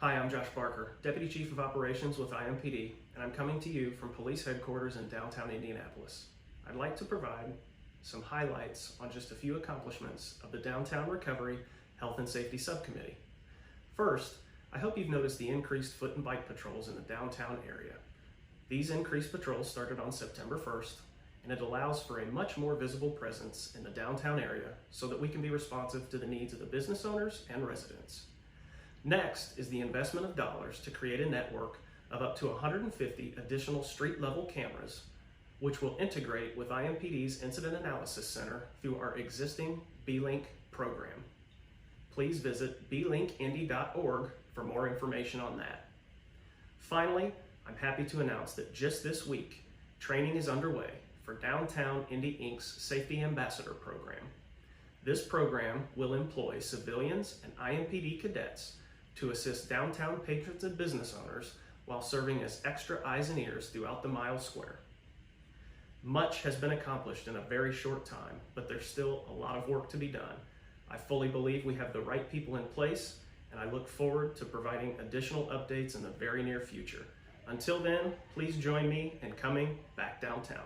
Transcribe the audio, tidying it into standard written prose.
Hi, I'm Josh Barker, Deputy Chief of Operations with IMPD, and I'm coming to you from Police Headquarters in downtown Indianapolis. I'd like to provide some highlights on just a few accomplishments of the Downtown Recovery Health and Safety Subcommittee. First, I hope you've noticed the increased foot and bike patrols in the downtown area. These increased patrols started on September 1st, and it allows for a much more visible presence in the downtown area so that we can be responsive to the needs of the business owners and residents. Next is the investment of dollars to create a network of up to 150 additional street-level cameras, which will integrate with IMPD's Incident Analysis Center through our existing B-Link program. Please visit blinkindy.org for more information on that. Finally, I'm happy to announce that just this week, training is underway for Downtown Indy Inc.'s Safety Ambassador Program. This program will employ civilians and IMPD cadets to assist downtown patrons and business owners while serving as extra eyes and ears throughout the mile square. Much has been accomplished in a very short time, but there's still a lot of work to be done. I fully believe we have the right people in place, and I look forward to providing additional updates in the very near future. Until then, please join me in coming back downtown.